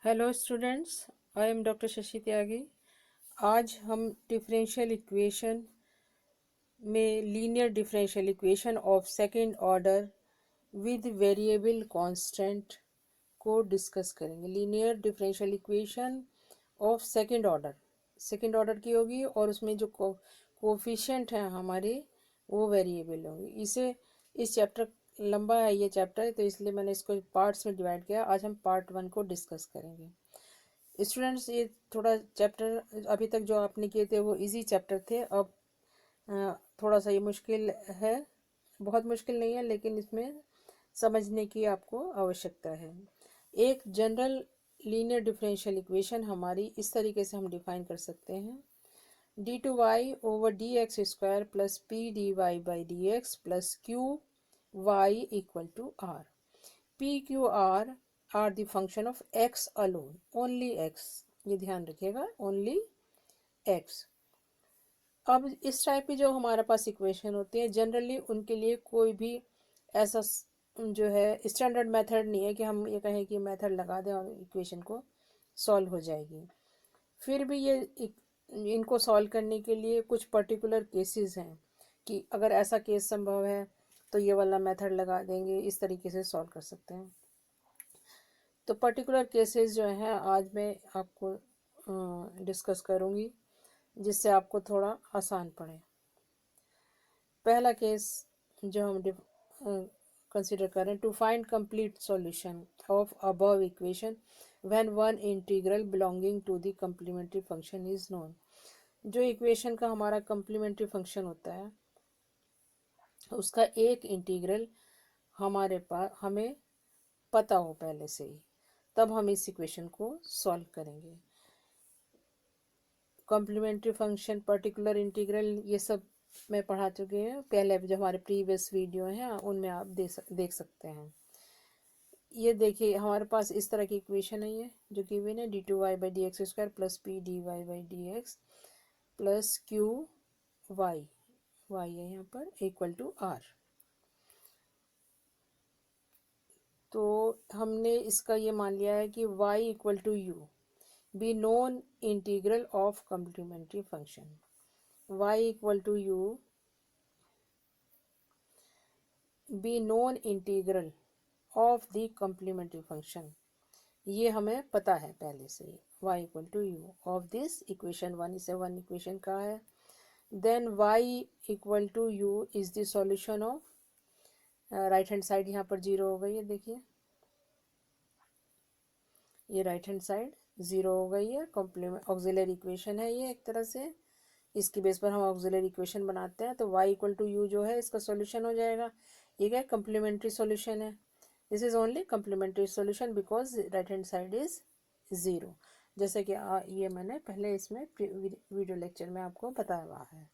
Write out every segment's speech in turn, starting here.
Hello students, I am doctor Shashi Tyagi. आज हम differential equation में linear differential equation of second order with variable constant को discuss करेंगे। Linear differential equation of second order की होगी और उसमें जो कोफिशिएंट हैं हमारे वो वेरिएबल होंगे। इस चैप्टर लंबा है ये चैप्टर, तो इसलिए मैंने इसको पार्ट्स में डिवाइड किया। आज हम पार्ट 1 को डिस्कस करेंगे। स्टूडेंट्स, ये थोड़ा चैप्टर अभी तक जो आपने किए थे वो इजी चैप्टर थे। अब थोड़ा सा ये मुश्किल है, बहुत मुश्किल नहीं है, लेकिन इसमें समझने की आपको आवश्यकता है। एक जनरल लीनियर डिफरेंशियल इक्वेशन हमारी इस तरीके से हम डिफाइन कर सकते हैं: D two Y over D X square plus P D Y by D X plus Q Y equal to R. P Q R the function of X alone, only X, ये ध्यान रखिएगा, only x. अब इस type की जो हमारे पास equation होती है, जनरली उनके लिए कोई भी ऐसा जो है स्टैंडर्ड मेथड नहीं है कि हम ये कहें कि मेथड लगा दें और इक्वेशन को सॉल्व हो जाएगी। फिर भी ये इनको सॉल्व करने के लिए कुछ पर्टिकुलर केसेस हैं कि अगर ऐसा केस संभव है तो ये वाला मेथड लगा देंगे, इस तरीके से सॉल्व कर सकते हैं। तो पर्टिकुलर केसेस जो हैं आज मैं आपको डिस्कस करूँगी, जिससे आपको थोड़ा आसान पड़े। पहला केस जो हम कंसिडर करें: to find complete solution of above equation when one integral belonging to the complementary function is known. जो इक्वेशन का हमारा कम्प्लीमेंट्री फंक्शन होता है उसका एक इंटीग्रल हमारे पास हमें पता हो पहले से ही, तब हम इस इक्वेशन को सॉल्व करेंगे। कॉम्प्लीमेंट्री फंक्शन, पर्टिकुलर इंटीग्रल, ये सब मैं पढ़ा चुके हैं पहले, जो हमारे प्रीवियस वीडियो हैं उनमें आप देख सकते हैं। ये देखिए हमारे पास इस तरह की इक्वेशन है, ये जो कि गिवन है: D two Y by D X square plus P D Y by D X plus Q Y, Y है यहाँ पर, इक्वल टू आर। तो हमने इसका ये मान लिया है कि y equal to U be known integral of complementary function. y equal to U be known integral of the complementary function, ये हमें पता है पहले से ही। y equal to U of this equation one, इसे वन इक्वेशन का है। Then y equal to U is the solution of, right hand side यहाँ पर जीरो हो गई है, देखिए ये राइट हैंड साइड ज़ीरो हो गई है। कॉम्प्लीमेंट ऑक्सिलरी इक्वेशन है ये एक तरह से, इसकी बेस पर हम ऑक्सिलरी इक्वेशन बनाते हैं। तो y इक्वल टू यू जो है इसका सॉल्यूशन हो जाएगा। ये क्या कम्प्लीमेंट्री सॉल्यूशन है, this is only complementary solution because right hand side is zero, जैसे कि ये मैंने पहले इसमें वीडियो लेक्चर में आपको बताया हुआ है।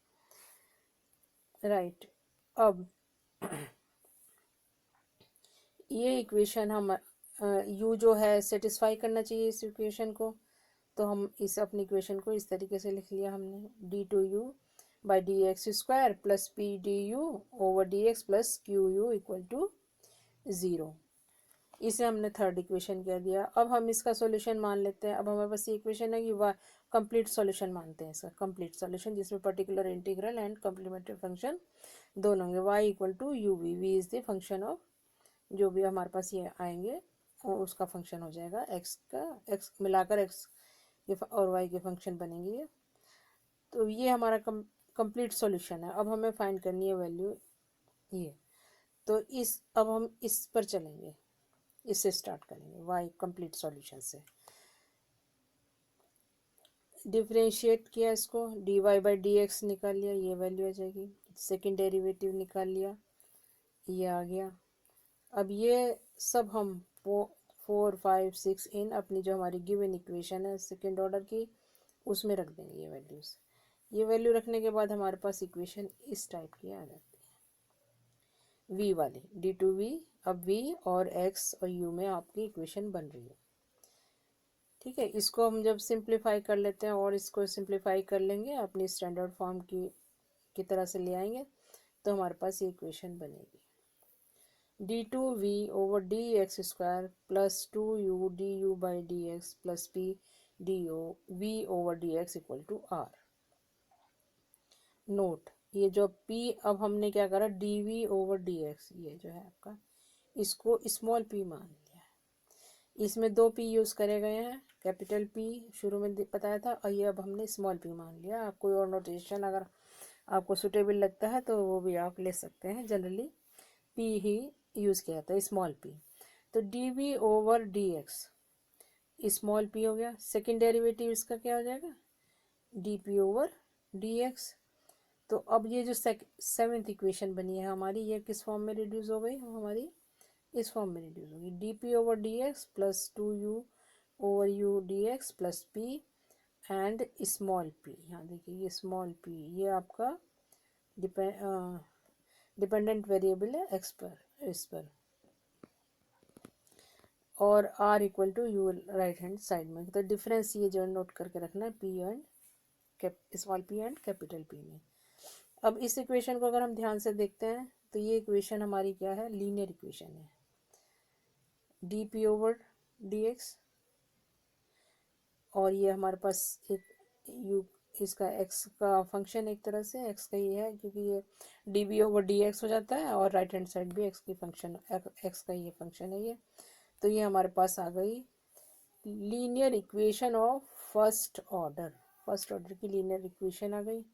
राइट, अब ये इक्वेशन हम u जो है सेटिस्फाई करना चाहिए इस इक्वेशन को, तो हम इस अपनी इक्वेशन को इस तरीके से लिख लिया हमने: D two U by D X square plus P D U over D X plus Q U equal to zero. इसे हमने थर्ड इक्वेशन कह दिया। अब हम इसका सॉल्यूशन मान लेते हैं। अब हमारे पास ये इक्वेशन है कि वह कंप्लीट सॉल्यूशन मानते हैं इसका, कंप्लीट सॉल्यूशन जिसमें particular integral and complementary function दोनों होंगे। y equal to U V, V is the function of, जो भी हमारे पास ये आएंगे वो उसका फंक्शन हो जाएगा, x का, x मिलाकर x और y के फंक्शन बनेंगे ये। तो ये हमारा कंप्लीट सॉल्यूशन है। अब हमें फाइंड करनी है वैल्यू ये, तो अब हम इस पर चलेंगे, इससे स्टार्ट करेंगे y कंप्लीट सॉल्यूशन से। डिफरेंशिएट किया इसको, D Y by D X निकाल लिया, ये वैल्यू आ जाएगी। सेकेंड डेरिवेटिव निकाल लिया, ये आ गया। अब ये सब हम 4, 5, 6 इन अपनी जो हमारी गिवन इक्वेशन है सेकेंड ऑर्डर की उसमें रख देंगे ये वैल्यूज़। ये वैल्यू रखने के बाद हमारे पास इक्वेशन इस टाइप की आ जाती है, v वाली, डी टू वी। अब v और x और u में आपकी इक्वेशन बन रही है। ठीक है, इसको हम जब सिंप्लीफाई कर लेते हैं और इसको सिंप्लीफाई कर लेंगे अपनी स्टैंडर्ड फॉर्म की तरह से ले आएंगे, तो हमारे पास ये इक्वेशन बनेगी। d2v/dx² plus 2u du/dx plus p v/dx equal to r। Note, ये जो p अब हमने क्या करा, dv/dx, ये जो है आपका, इसको स्मॉल p मान लिया है। इसमें दो p यूज़ करे गए हैं, कैपिटल P शुरू में बताया था, और ये अब हमने स्मॉल p मान लिया। आप कोई और नोटेशन अगर आपको सुटेबल लगता है तो वो भी आप ले सकते हैं। जनरली p ही यूज़ किया जाता है, स्मॉल p। तो dv/dx स्मॉल p हो गया। सेकेंड डेरिवेटिव इसका क्या हो जाएगा, dp/dx। तो अब ये जो सेवेंथ इक्वेशन बनी है हमारी, ये किस फॉर्म में रिड्यूस हो गई हमारी, इस फॉर्म में रिड्यूस होगी, dp/dx plus 2u/u/dx plus p and small p। यहाँ देखिए ये स्मॉल p, ये आपका डिपेंडेंट वेरिएबल है एक्स पर, इस पर, और r equal to u right hand side में। तो डिफरेंस ये जो नोट करके रखना है, p and small p and capital P में। अब इस इक्वेशन को अगर हम ध्यान से देखते हैं तो ये इक्वेशन हमारी क्या है, लीनियर इक्वेशन है। dp/dx, और ये हमारे पास एक u, इसका x का फंक्शन, एक तरह से x का ये है, क्योंकि ये dv/dx हो जाता है, और राइट हैंड साइड भी x की फंक्शन, x का ये फंक्शन है ये। तो ये हमारे पास आ गई linear equation of first order. First order की लीनियर इक्वेशन आ गई,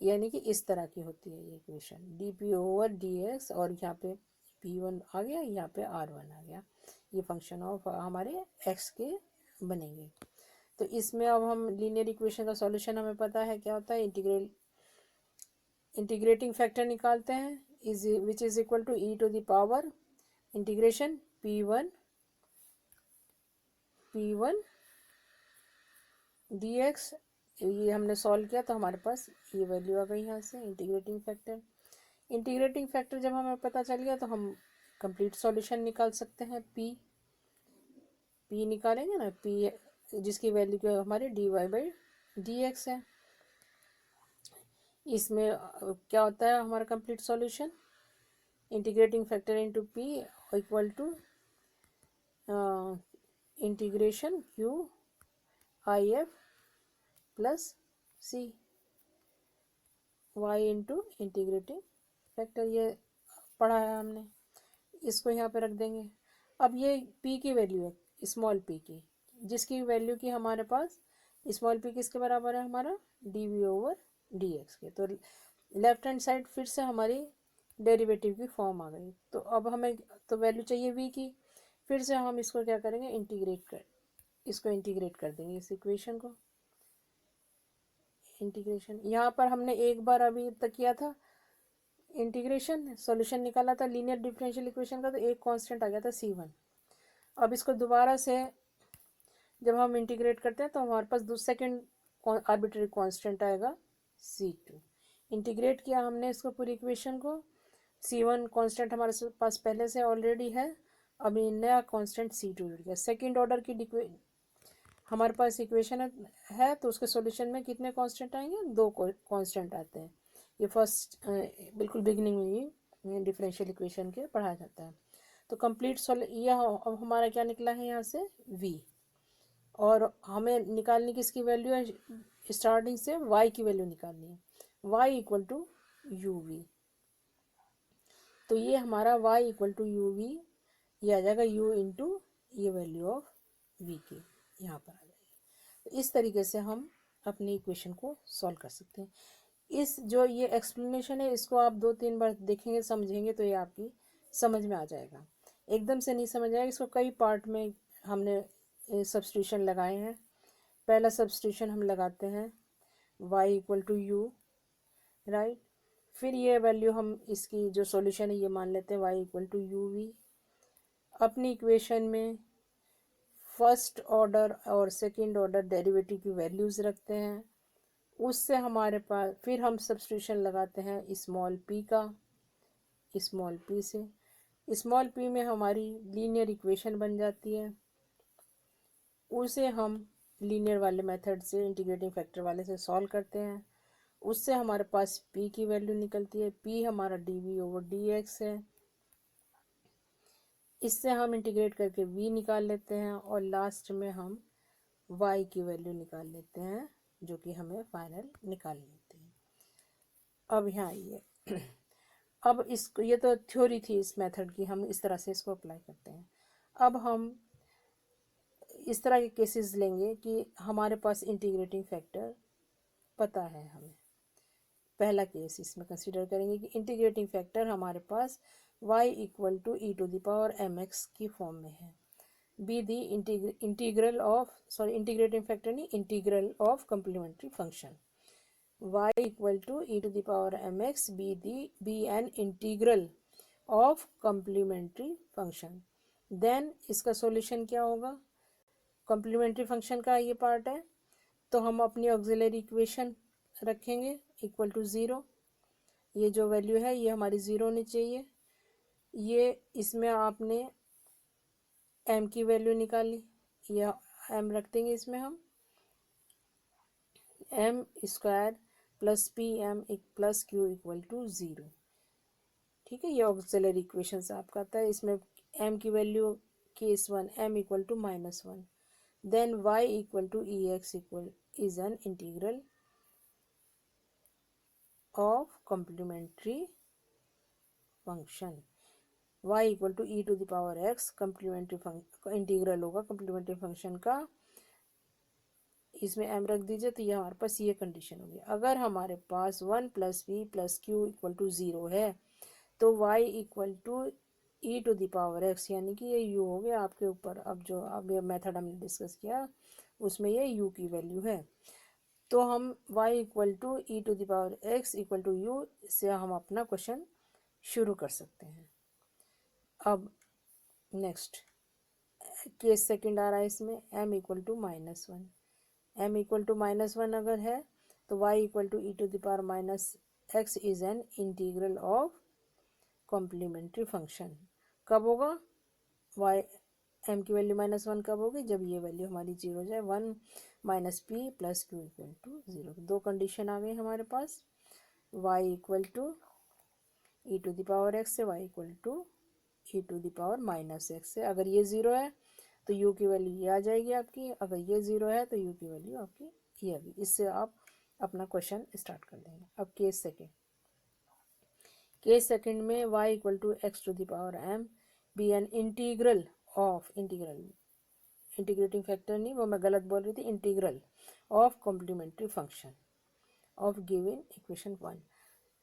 यानी कि इस तरह की होती है ये इक्वेशन, dp/dx, और यहाँ पे p1 आ गया, यहाँ पे r1 आ गया। ये फंक्शन ऑफ हमारे x के बनेंगे। तो इसमें अब हम लीनियर इक्वेशन का सॉल्यूशन हमें पता है क्या होता है, इंटीग्रेटिंग फैक्टर निकालते हैं, which is equal to e⁻ integration p1 dx। ये हमने सॉल्व किया तो हमारे पास ये वैल्यू आ गई यहाँ से, इंटीग्रेटिंग फैक्टर जब हमें पता चल गया तो हम कंप्लीट सॉल्यूशन निकाल सकते हैं। p निकालेंगे ना, p जिसकी वैल्यू क्या हमारे dy/dx है। इसमें क्या होता है हमारा complete solution, integrating factor into p equal to integration q if plus c y into integrating factor, ये पढ़ा है हमने, इसको यहाँ पे रख देंगे। अब ये p की वैल्यू है, स्मॉल p की, जिसकी वैल्यू की हमारे पास स्मॉल p किसके बराबर है, हमारा dv/dx के। तो लेफ्ट हैंड साइड फिर से हमारी डेरिवेटिव की फॉर्म आ गई। तो अब हमें तो वैल्यू चाहिए v की, फिर से हम इसको क्या करेंगे, इसको इंटीग्रेट कर देंगे, इस इक्वेशन को इंटीग्रेशन। यहाँ पर हमने एक बार अभी तक किया था इंटीग्रेशन, सॉल्यूशन निकाला था लीनियर डिफरेंशियल इक्वेशन का, तो एक कांस्टेंट आ गया था c1। अब इसको दोबारा से जब हम इंटीग्रेट करते हैं तो हमारे पास सेकेंड आर्बिट्ररी कांस्टेंट आएगा c2। इंटीग्रेट किया हमने इसको पूरी इक्वेशन को, c1 कांस्टेंट हमारे पास पहले से ऑलरेडी है, अब ये नया कांस्टेंट c2 जुड़ गया। सेकेंड ऑर्डर की हमारे पास इक्वेशन है तो उसके सॉल्यूशन में कितने कांस्टेंट आएंगे, दो कांस्टेंट आते हैं। ये फर्स्ट बिल्कुल बिगिनिंग में ही डिफरेंशियल इक्वेशन के पढ़ाया जाता है। तो कंप्लीट यह अब हमारा क्या निकला है यहाँ से v, और हमें निकालनी किसकी वैल्यू है, स्टार्टिंग से y की वैल्यू निकालनी है, y इक्वल टू uv। तो ये हमारा y इक्वल टू uv, ये आ जाएगा u इंटू ये वैल्यू ऑफ v की, यहाँ पर आ जाएगी। तो इस तरीके से हम अपनी इक्वेशन को सॉल्व कर सकते हैं। इस जो ये एक्सप्लेनेशन है, इसको आप 2-3 बार देखेंगे, समझेंगे, तो ये आपकी समझ में आ जाएगा। एकदम से नहीं समझ आएगा, इसको कई पार्ट में हमने सब्स्टिट्यूशन लगाए हैं। पहला सब्स्टिट्यूशन हम लगाते हैं y equal to u, right. फिर ये वैल्यू हम इसकी जो सॉल्यूशन है ये मान लेते हैं y इक्वल टू uv। अपनी इक्वेशन में फर्स्ट ऑर्डर और सेकंड ऑर्डर डेरिवेटिव की वैल्यूज़ रखते हैं, उससे हमारे पास फिर हम सब्स्टिट्यूशन लगाते हैं स्मॉल p का, स्मॉल p से, स्मॉल p में हमारी लीनियर इक्वेशन बन जाती है। उसे हम लीनियर वाले मेथड से, इंटीग्रेटिंग फैक्टर वाले से सॉल्व करते हैं, उससे हमारे पास p की वैल्यू निकलती है। p हमारा dv/dx है, इससे हम इंटीग्रेट करके v निकाल लेते हैं और लास्ट में हम y की वैल्यू निकाल लेते हैं जो कि हमें फाइनल निकाल लेते हैं। अब यहाँ आइए अब इसको, ये तो थ्योरी थी इस मेथड की, हम इस तरह से इसको अप्लाई करते हैं। अब हम इस तरह के केसेस लेंगे कि हमारे पास इंटीग्रेटिंग फैक्टर पता है हमें। पहला केस इसमें कंसीडर करेंगे कि इंटीग्रेटिंग फैक्टर हमारे पास y equal to E to the power m x की फॉर्म में है। Be the integral of, sorry integrating factor नहीं, integral of complementary function y equal to E to the power m x be an integral of complementary function. Then इसका solution क्या होगा, complementary function का ये part है तो हम अपनी ऑक्सिलरी इक्वेशन रखेंगे इक्वल टू ज़ीरो। ये जो वैल्यू है ये हमारी ज़ीरो होनी चाहिए। ये इसमें आपने m की वैल्यू निकाली, ये m रख देंगे इसमें हम m square plus P M plus Q equal to zero. ठीक है, ये ऑक्सिलरी इक्वेशन से आपका आता है। इसमें m की value case one m equal to -1, then y equal to E X equal is an integral of complementary function. y equal to E to the power X complementary integral होगा complementary function का, इसमें m रख दीजिए तो ये हमारे पास ये condition होगी। अगर हमारे पास 1 plus P plus Q equal to zero है तो y equal to E to the power X, यानी कि ये u हो गया आपके ऊपर। अब जो अब ये मेथड हमने डिस्कस किया उसमें ये u की वैल्यू है, तो हम y equal to E to the power X equal to U से हम अपना क्वेश्चन शुरू कर सकते हैं। अब नेक्स्ट केस सेकंड आ रहा है, इसमें m equal to -1, m equal to -1 अगर है तो y equal to E to the power minus X is an integral of complementary function. कब होगा y, m की वैल्यू -1 कब होगी, जब ये वैल्यू हमारी जीरो हो जाए, 1 minus P plus Q equal to zero. दो कंडीशन आ गई हमारे पास, y equal to E to the power X से y equal to E to the power minus X से। अगर ये ज़ीरो है तो u की वैल्यू ये आ जाएगी आपकी, अगर ये ज़ीरो है तो u की वैल्यू आपकी ये आ गई। इससे आप अपना क्वेश्चन स्टार्ट कर देंगे। अब केस सेकंड में y equal to X to the power m be an integral of, integrating factor नहीं, वो मैं गलत बोल रही थी, integral of complementary function of given equation 1।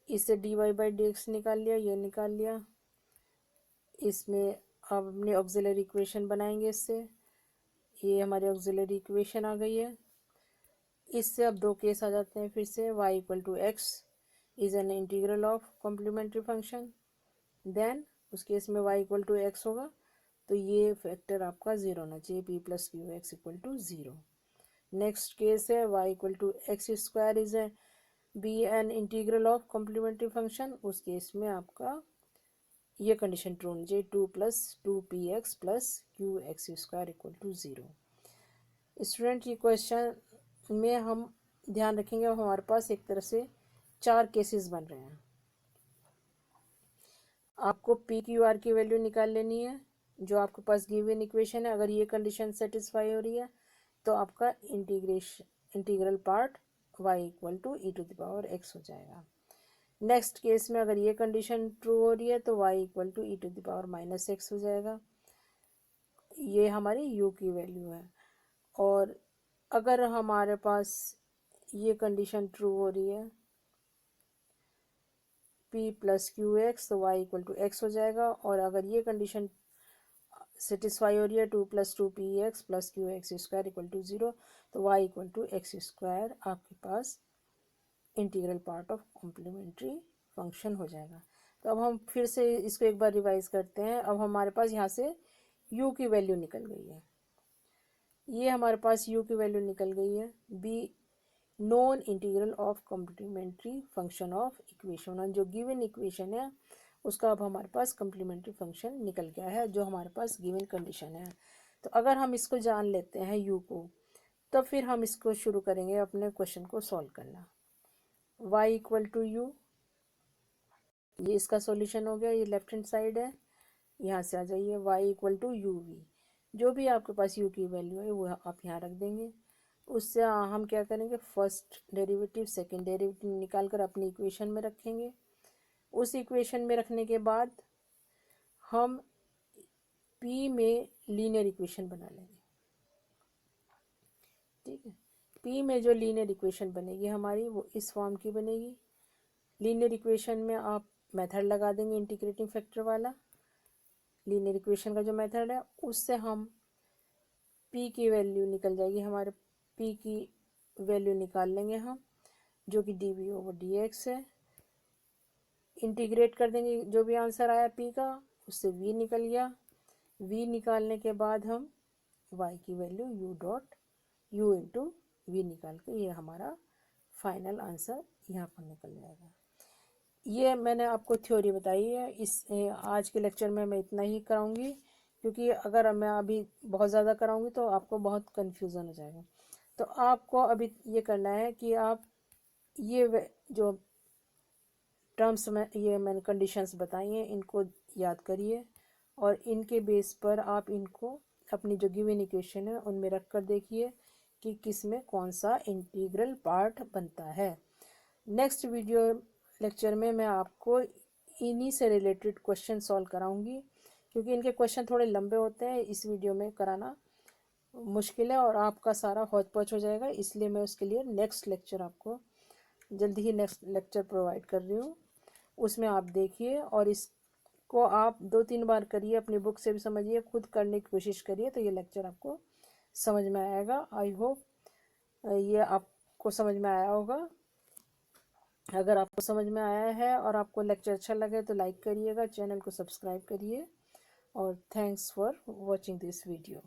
इससे dy बाई डी एक्स निकाल लिया, ये निकाल लिया। इसमें अब अपने ऑक्सिलरी इक्वेशन बनाएंगे इससे, ये हमारी ऑक्सिलरी इक्वेशन आ गई है। इससे अब दो केस आ जाते हैं फिर से, y equal to X is an integral of complementary function, then उस केस में y इक्वल टू एक्स होगा तो ये फैक्टर आपका ज़ीरो होना चाहिए, p plus Q X equal to zero. Next case है y equal to x square is a be an integral of complementary function, उस केस में आपका ये कंडीशन ट्रू होनी चाहिए, 2 plus 2px plus Q x square equal to zero. Student, ये question में हम ध्यान रखेंगे हमारे पास एक तरह से चार केसेस बन रहे हैं। आपको पी क्यू आर की वैल्यू निकाल लेनी है जो आपके पास गिवन इक्वेशन है। अगर ये कंडीशन सेटिस्फाई हो रही है तो आपका integral part y equal to E to the power X हो जाएगा। नेक्स्ट केस में अगर ये कंडीशन ट्रू हो रही है तो y equal to E to the power minus X हो जाएगा, ये हमारी u की वैल्यू है। और अगर हमारे पास ये कंडीशन ट्रू हो रही है p प्लस क्यू एक्स तो y इक्वल टू एक्स हो जाएगा। और अगर ये कंडीशन सेटिस्फाई हो रही है 2 plus 2px plus Q x square equal to zero तो y equal to x square आपके पास integral part of complementary function हो जाएगा। तो अब हम फिर से इसको एक बार रिवाइज करते हैं। अब हमारे पास यहाँ से u की वैल्यू निकल गई है, ये हमारे पास u की वैल्यू निकल गई है, be known integral of complementary function of equation 1, जो गिवन इक्वेशन है उसका अब हमारे पास कम्प्लीमेंट्री फंक्शन निकल गया है जो हमारे पास गिवन कंडीशन है। तो अगर हम इसको जान लेते हैं u को, तो फिर हम इसको शुरू करेंगे अपने क्वेश्चन को सॉल्व करना। y इक्वल टू यू, ये इसका सॉल्यूशन हो गया, ये लेफ्ट हैंड साइड है। यहाँ से आ जाइए y equal to U V, जो भी आपके पास u की वैल्यू है वो आप यहाँ रख देंगे। उससे हम क्या करेंगे, फर्स्ट डेरिवेटिव सेकंड डेरिवेटिव निकाल कर अपनी इक्वेशन में रखेंगे। उस इक्वेशन में रखने के बाद हम p में लीनियर इक्वेशन बना लेंगे। ठीक है, p में जो लीनियर इक्वेशन बनेगी हमारी वो इस फॉर्म की बनेगी। लीनियर इक्वेशन में आप मेथड लगा देंगे इंटीग्रेटिंग फैक्टर वाला। लीनियर इक्वेशन का जो मेथड है उससे हम p की वैल्यू निकल जाएगी हमारे, p की वैल्यू निकाल लेंगे हम, जो कि डी ओवर डी एक्स है। इंटीग्रेट कर देंगे, जो भी आंसर आया p का उससे v निकल गया। v निकालने के बाद हम y की वैल्यू u इंटू वी निकाल के ये हमारा फाइनल आंसर यहाँ पर निकल जाएगा। ये मैंने आपको थ्योरी बताई है। इस आज के लेक्चर में मैं इतना ही कराऊंगी, क्योंकि अगर मैं अभी बहुत ज़्यादा कराऊंगी तो आपको बहुत कन्फ्यूज़न हो जाएगा। तो आपको अभी ये करना है कि आप ये जो टर्म्स में ये मैंने कंडीशंस बताई हैं इनको याद करिए, और इनके बेस पर आप इनको अपनी जो गिवन इक्वेशन है उनमें रख कर देखिए कि किस में कौन सा इंटीग्रल पार्ट बनता है। नेक्स्ट वीडियो लेक्चर में मैं आपको इन्हीं से रिलेटेड क्वेश्चन सॉल्व कराऊंगी, क्योंकि इनके क्वेश्चन थोड़े लंबे होते हैं, इस वीडियो में कराना मुश्किल है और आपका सारा हौच पौच हो जाएगा। इसलिए मैं उसके लिए नेक्स्ट लेक्चर आपको जल्दी ही नेक्स्ट लेक्चर प्रोवाइड कर रही हूँ, उसमें आप देखिए और इसको आप 2-3 बार करिए, अपनी बुक से भी समझिए, खुद करने की कोशिश करिए, तो ये लेक्चर आपको समझ में आएगा। आई होप ये आपको समझ में आया होगा। अगर आपको समझ में आया है और आपको लेक्चर अच्छा लगे तो लाइक करिएगा, चैनल को सब्सक्राइब करिए, और thanks for watching this video.